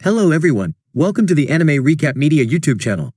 Hello everyone, welcome to the Anime Recap Media YouTube channel.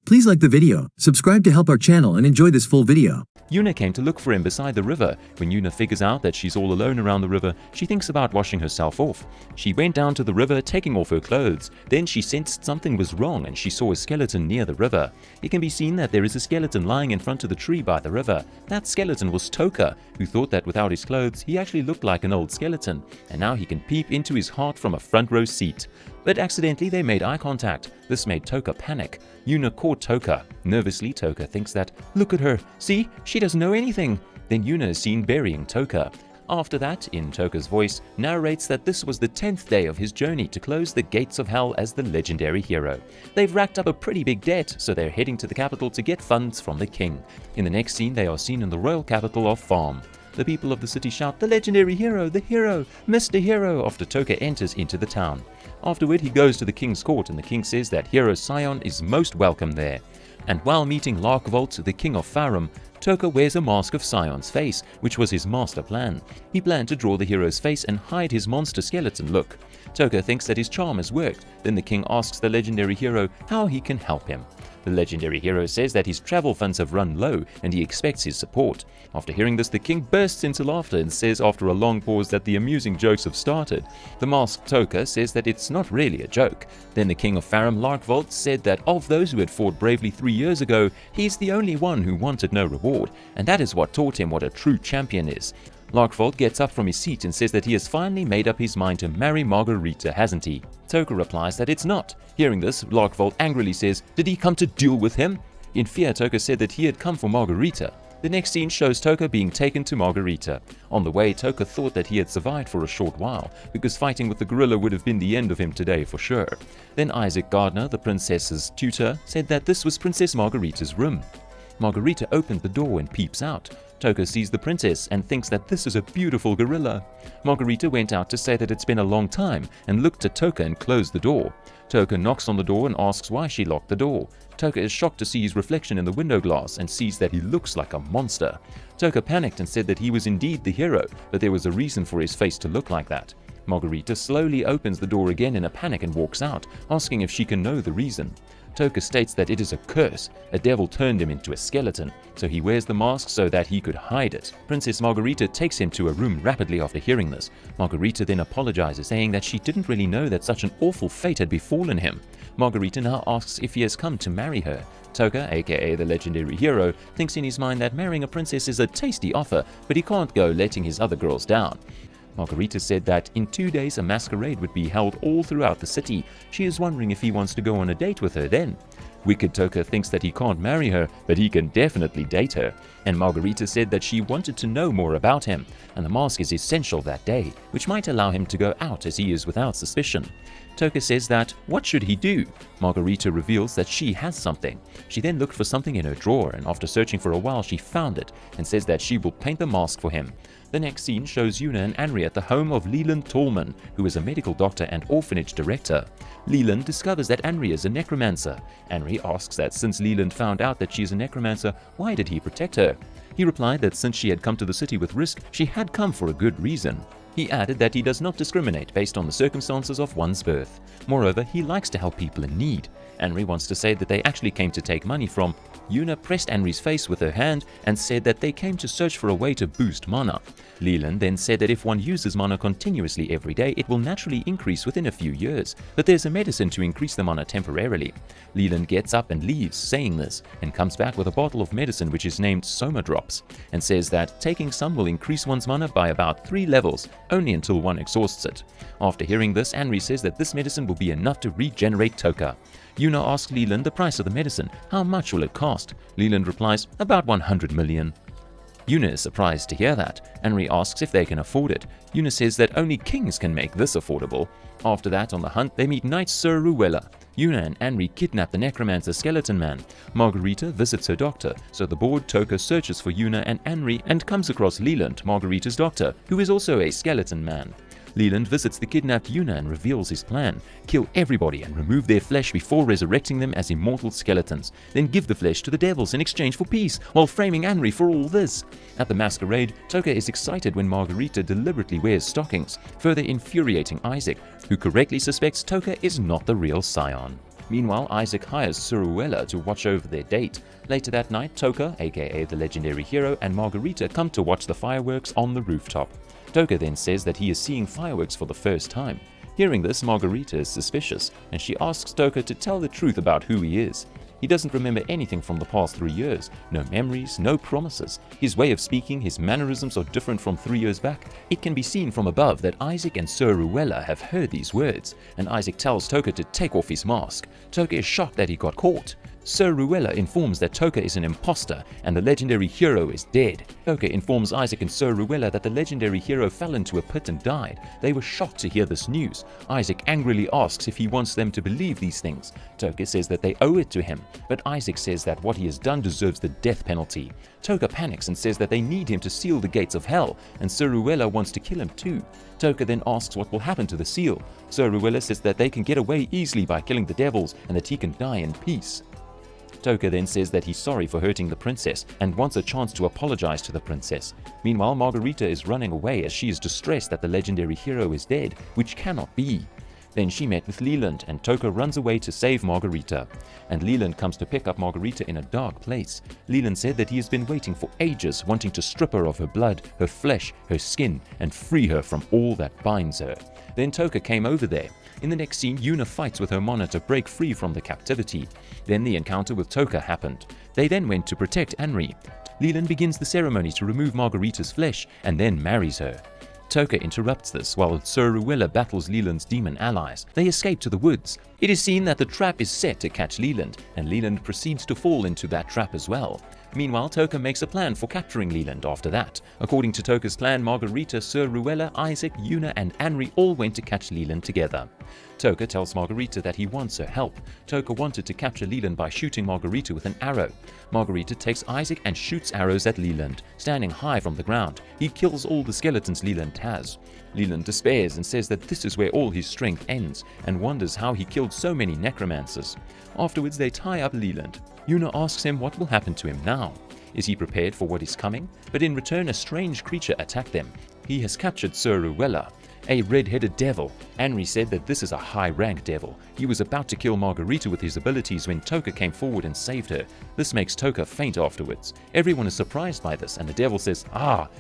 Please like the video, subscribe to help our channel and enjoy this full video. Yuna came to look for him beside the river. When Yuna figures out that she's all alone around the river, she thinks about washing herself off. She went down to the river, taking off her clothes. Then she sensed something was wrong and she saw a skeleton near the river. It can be seen that there is a skeleton lying in front of the tree by the river. That skeleton was Toka, who thought that without his clothes, he actually looked like an old skeleton, and now he can peep into his heart from a front row seat. But accidentally they made eye contact. This made Toka panic. Yuna caught Toka. Nervously, Toka thinks that, look at her, see, she doesn't know anything. Then Yuna is seen burying Toka. After that, in Toka's voice, narrates that this was the 10th day of his journey to close the gates of hell as the legendary hero. They've racked up a pretty big debt, so they're heading to the capital to get funds from the king. In the next scene, they are seen in the royal capital of Farm. The people of the city shout, the legendary hero, Mr. Hero, after Toka enters into the town. Afterward, he goes to the king's court, and the king says that Hero Sion is most welcome there. And while meeting Larkvolt, the king of Farum, Toka wears a mask of Sion's face, which was his master plan. He planned to draw the hero's face and hide his monster skeleton look. Toka thinks that his charm has worked. Then the king asks the legendary hero how he can help him. The legendary hero says that his travel funds have run low and he expects his support. After hearing this, the king bursts into laughter and says after a long pause that the amusing jokes have started. The masked Toka says that it's not really a joke. Then the king of Farum, Larkvolt, said that of those who had fought bravely 3 years ago, he's the only one who wanted no reward, and that is what taught him what a true champion is. Larkvolt gets up from his seat and says that he has finally made up his mind to marry Margarita, hasn't he? Toka replies that it's not. Hearing this, Larkvolt angrily says, did he come to duel with him? In fear, Toka said that he had come for Margarita. The next scene shows Toka being taken to Margarita. On the way, Toka thought that he had survived for a short while, because fighting with the gorilla would have been the end of him today for sure. Then Isaac Gardner, the princess's tutor, said that this was Princess Margarita's room. Margarita opened the door and peeps out. Toka sees the princess and thinks that this is a beautiful gorilla. Margarita went out to say that it's been a long time and looked at Toka and closed the door. Toka knocks on the door and asks why she locked the door. Toka is shocked to see his reflection in the window glass and sees that he looks like a monster. Toka panicked and said that he was indeed the hero, but there was a reason for his face to look like that. Margarita slowly opens the door again in a panic and walks out, asking if she can know the reason. Toka states that it is a curse. A devil turned him into a skeleton, so he wears the mask so that he could hide it. Princess Margarita takes him to a room rapidly after hearing this. Margarita then apologizes, saying that she didn't really know that such an awful fate had befallen him. Margarita now asks if he has come to marry her. Toka, aka the legendary hero, thinks in his mind that marrying a princess is a tasty offer, but he can't go letting his other girls down. Margarita said that in 2 days a masquerade would be held all throughout the city. She is wondering if he wants to go on a date with her then. Wicked Toka thinks that he can't marry her, but he can definitely date her. And Margarita said that she wanted to know more about him, and the mask is essential that day, which might allow him to go out as he is without suspicion. Toka says that, what should he do? Margarita reveals that she has something. She then looked for something in her drawer, and after searching for a while she found it, and says that she will paint the mask for him. The next scene shows Yuna and Anri at the home of Leland Tallman, who is a medical doctor and orphanage director. Leland discovers that Anri is a necromancer. Anri asks that since Leland found out that she is a necromancer, why did he protect her? He replied that since she had come to the city with risk, she had come for a good reason. He added that he does not discriminate based on the circumstances of one's birth. Moreover, he likes to help people in need. Anri wants to say that they actually came to take money from. Yuna pressed Anri's face with her hand and said that they came to search for a way to boost mana. Leland then said that if one uses mana continuously every day, it will naturally increase within a few years, but there's a medicine to increase the mana temporarily. Leland gets up and leaves saying this, and comes back with a bottle of medicine which is named Soma Drops, and says that taking some will increase one's mana by about 3 levels, only until one exhausts it. After hearing this, Anri says that this medicine will be enough to regenerate Toka. Yuna asks Leland the price of the medicine. How much will it cost? Leland replies, about 100 million. Yuna is surprised to hear that. Anri asks if they can afford it. Yuna says that only kings can make this affordable. After that, on the hunt, they meet Knight Sir Ruella. Yuna and Anri kidnap the necromancer skeleton man. Margarita visits her doctor, so the bored Toka searches for Yuna and Anri and comes across Leland, Margarita's doctor, who is also a skeleton man. Leland visits the kidnapped Yuna and reveals his plan: kill everybody and remove their flesh before resurrecting them as immortal skeletons, then give the flesh to the devils in exchange for peace, while framing Anri for all this. At the masquerade, Toka is excited when Margarita deliberately wears stockings, further infuriating Isaac, who correctly suspects Toka is not the real Scion. Meanwhile, Isaac hires Suruela to watch over their date. Later that night, Toka, aka the legendary hero, and Margarita come to watch the fireworks on the rooftop. Toka then says that he is seeing fireworks for the first time. Hearing this, Margarita is suspicious, and she asks Toka to tell the truth about who he is. He doesn't remember anything from the past 3 years, no memories, no promises. His way of speaking, his mannerisms are different from 3 years back. It can be seen from above that Isaac and Sir Ruella have heard these words, and Isaac tells Toka to take off his mask. Toka is shocked that he got caught. Sir Ruella informs that Toka is an imposter and the legendary hero is dead. Toka informs Isaac and Sir Ruella that the legendary hero fell into a pit and died. They were shocked to hear this news. Isaac angrily asks if he wants them to believe these things. Toka says that they owe it to him, but Isaac says that what he has done deserves the death penalty. Toka panics and says that they need him to seal the gates of hell, and Sir Ruella wants to kill him too. Toka then asks what will happen to the seal. Sir Ruella says that they can get away easily by killing the devils and that he can die in peace. Toka then says that he's sorry for hurting the princess and wants a chance to apologize to the princess. Meanwhile, Margarita is running away as she is distressed that the legendary hero is dead, which cannot be. Then she met with Leland, and Toka runs away to save Margarita. And Leland comes to pick up Margarita in a dark place. Leland said that he has been waiting for ages, wanting to strip her of her blood, her flesh, her skin, and free her from all that binds her. Then Toka came over there. In the next scene, Yuna fights with Hermana to break free from the captivity. Then the encounter with Toka happened. They then went to protect Anri. Leland begins the ceremony to remove Margarita's flesh and then marries her. Toka interrupts this while Sir Ruella battles Leland's demon allies. They escape to the woods. It is seen that the trap is set to catch Leland, and Leland proceeds to fall into that trap as well. Meanwhile, Toka makes a plan for capturing Leland after that. According to Toka's plan, Margarita, Sir Ruella, Isaac, Yuna, and Anri all went to catch Leland together. Toka tells Margarita that he wants her help. Toka wanted to capture Leland by shooting Margarita with an arrow. Margarita takes Isaac and shoots arrows at Leland, standing high from the ground. He kills all the skeletons Leland has. Leland despairs and says that this is where all his strength ends, and wonders how he killed so many necromancers. Afterwards, they tie up Leland. Yuna asks him what will happen to him now. Is he prepared for what is coming? But in return, a strange creature attacked them. He has captured Sir Ruella, a red-headed devil. Anri said that this is a high-rank devil. He was about to kill Margarita with his abilities when Toka came forward and saved her. This makes Toka faint afterwards. Everyone is surprised by this, and the devil says,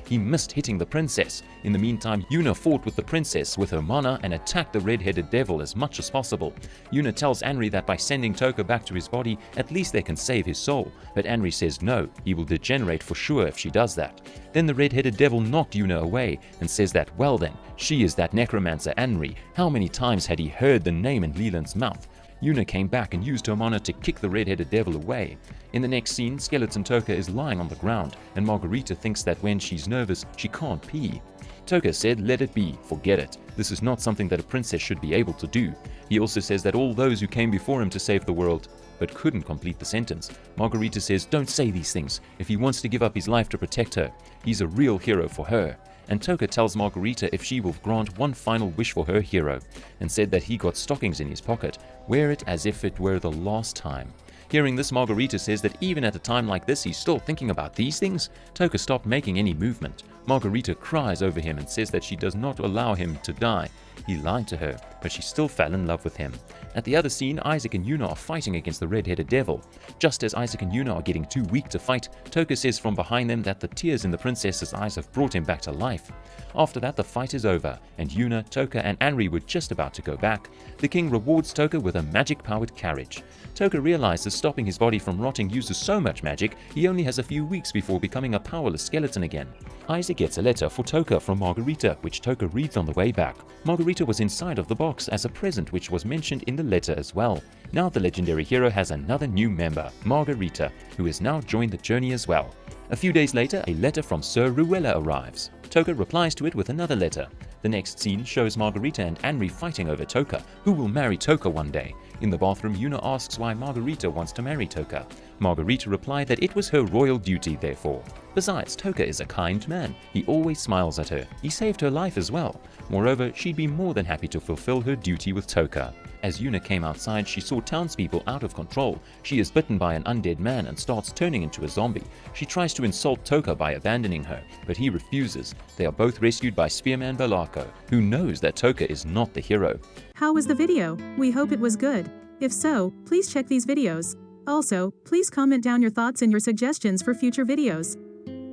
he missed hitting the princess. In the meantime, Yuna fought with the princess with her mana and attacked the red-headed devil as much as possible. Yuna tells Anri that by sending Toka back to his body, at least they can save his soul. But Anri says no, he will degenerate for sure if she does that. Then the red-headed devil knocked Yuna away and says that, well then, she is that necromancer Anri. How many times had he heard the name in Leland's mouth? Yuna came back and used her mana to kick the red-headed devil away. In the next scene, Skeleton Toka is lying on the ground, and Margarita thinks that when she's nervous, she can't pee. Toka said, let it be, forget it. This is not something that a princess should be able to do. He also says that all those who came before him to save the world, but couldn't complete the sentence. Margarita says, don't say these things. If he wants to give up his life to protect her, he's a real hero for her. And Toka tells Margarita if she will grant one final wish for her hero, and said that he got stockings in his pocket. Wear it as if it were the last time. Hearing this, Margarita says that even at a time like this, he's still thinking about these things. Toka stopped making any movement. Margarita cries over him and says that she does not allow him to die. He lied to her, but she still fell in love with him. At the other scene, Isaac and Yuna are fighting against the red-headed devil. Just as Isaac and Yuna are getting too weak to fight, Toka says from behind them that the tears in the princess's eyes have brought him back to life. After that, the fight is over, and Yuna, Toka, and Anri were just about to go back. The king rewards Toka with a magic-powered carriage. Toka realizes stopping his body from rotting uses so much magic, he only has a few weeks before becoming a powerless skeleton again. Isaac gets a letter for Toka from Margarita, which Toka reads on the way back. Margarita was inside of the box as a present, which was mentioned in the letter as well. Now the legendary hero has another new member, Margarita, who has now joined the journey as well. A few days later, a letter from Sir Ruella arrives. Toka replies to it with another letter. The next scene shows Margarita and Anri fighting over Toka, who will marry Toka one day. In the bathroom, Yuna asks why Margarita wants to marry Toka. Margarita replied that it was her royal duty, therefore. Besides, Toka is a kind man. He always smiles at her. He saved her life as well. Moreover, she'd be more than happy to fulfill her duty with Toka. As Yuna came outside, she saw townspeople out of control. She is bitten by an undead man and starts turning into a zombie. She tries to insult Toka by abandoning her, but he refuses. They are both rescued by Spearman Balako, who knows that Toka is not the hero. How was the video? We hope it was good. If so, please check these videos. Also, please comment down your thoughts and your suggestions for future videos.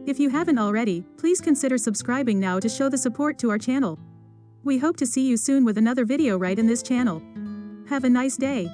If you haven't already, please consider subscribing now to show the support to our channel. We hope to see you soon with another video right in this channel. Have a nice day.